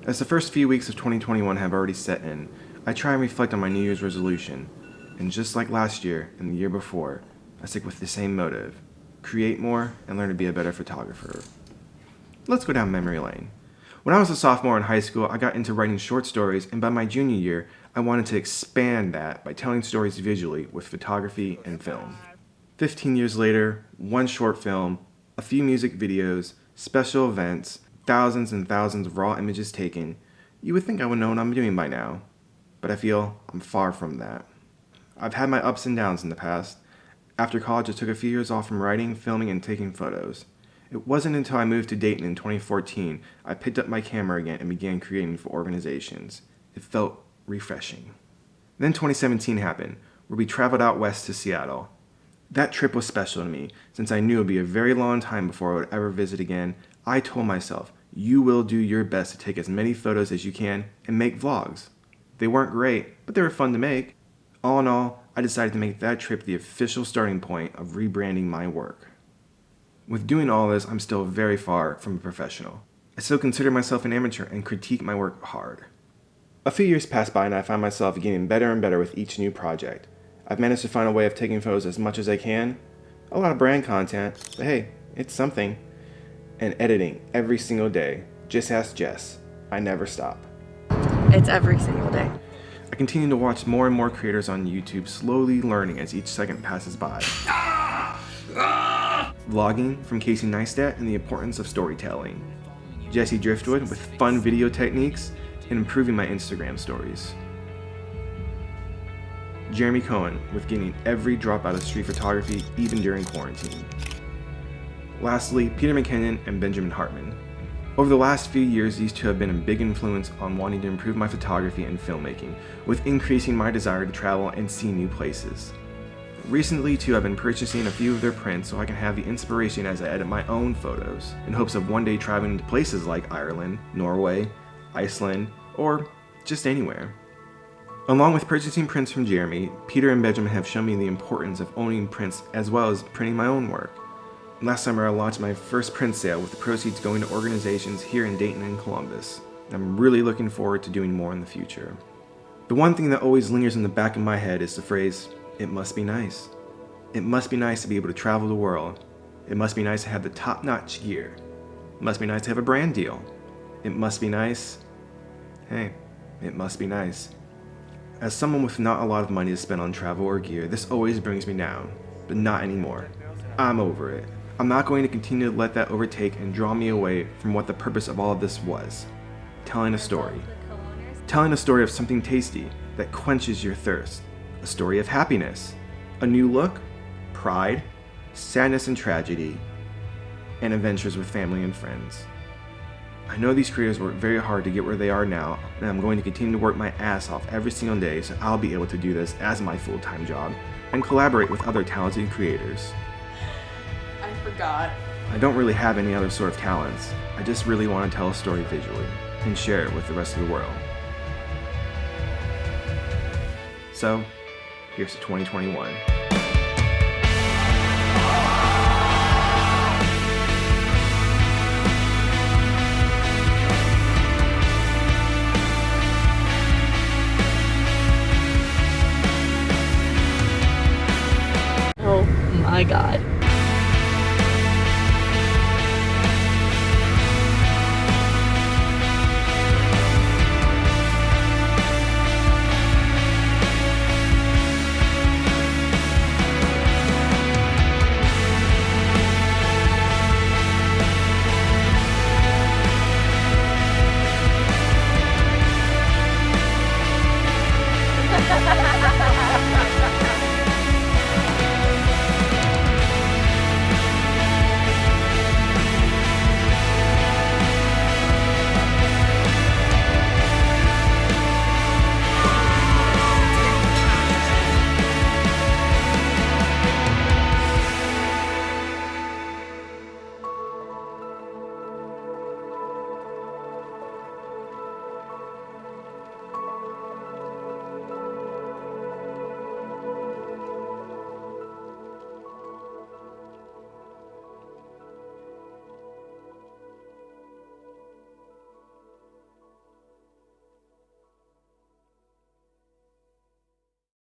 As the first few weeks of 2021 have already set in, I try and reflect on my New Year's resolution, and just like last year and the year before, I stick with the same motive: create more and learn to be a better photographer. Let's go down memory lane. When I was a sophomore in high school, I got into writing short stories, and by my junior year, I wanted to expand that by telling stories visually with photography and film. 15 years later, one short film, a few music videos, special events, thousands and thousands of raw images taken, you would think I would know what I'm doing by now. But I feel I'm far from that. I've had my ups and downs in the past. After college, I took a few years off from writing, filming, and taking photos. It wasn't until I moved to Dayton in 2014 I picked up my camera again and began creating for organizations. It felt refreshing. Then 2017 happened, where we traveled out west to Seattle. That trip was special to me, since I knew it would be a very long time before I would ever visit again. I told myself, you will do your best to take as many photos as you can and make vlogs. They weren't great, but they were fun to make. All in all, I decided to make that trip the official starting point of rebranding my work. With doing all this, I'm still very far from a professional. I still consider myself an amateur and critique my work hard. A few years pass by and I find myself getting better and better with each new project. I've managed to find a way of taking photos as much as I can. A lot of brand content, but hey, it's something. And editing every single day. Just ask Jess. I never stop. It's every single day. I continue to watch more and more creators on YouTube, slowly learning as each second passes by. Vlogging from Casey Neistat and the importance of storytelling. Jesse Driftwood with fun video techniques and improving my Instagram stories. Jeremy Cohen with getting every drop out of street photography even during quarantine. Lastly, Peter McKinnon and Benjamin Hartman. Over the last few years, these two have been a big influence on wanting to improve my photography and filmmaking, with increasing my desire to travel and see new places. Recently, too, I've been purchasing a few of their prints so I can have the inspiration as I edit my own photos, in hopes of one day traveling to places like Ireland, Norway, Iceland, or just anywhere. Along with purchasing prints from Jeremy, Peter and Benjamin have shown me the importance of owning prints as well as printing my own work. Last summer, I launched my first print sale with the proceeds going to organizations here in Dayton and Columbus. I'm really looking forward to doing more in the future. The one thing that always lingers in the back of my head is the phrase, "It must be nice." It must be nice to be able to travel the world. It must be nice to have the top-notch gear. It must be nice to have a brand deal. It must be nice. Hey, it must be nice. As someone with not a lot of money to spend on travel or gear, this always brings me down, but not anymore. I'm over it. I'm not going to continue to let that overtake and draw me away from what the purpose of all of this was. Telling a story. Telling a story of something tasty that quenches your thirst. A story of happiness. A new look, pride, sadness and tragedy, and adventures with family and friends. I know these creators work very hard to get where they are now, and I'm going to continue to work my ass off every single day so I'll be able to do this as my full-time job and collaborate with other talented creators. I forgot. I don't really have any other sort of talents. I just really want to tell a story visually and share it with the rest of the world. So, here's to 2021. Oh my god.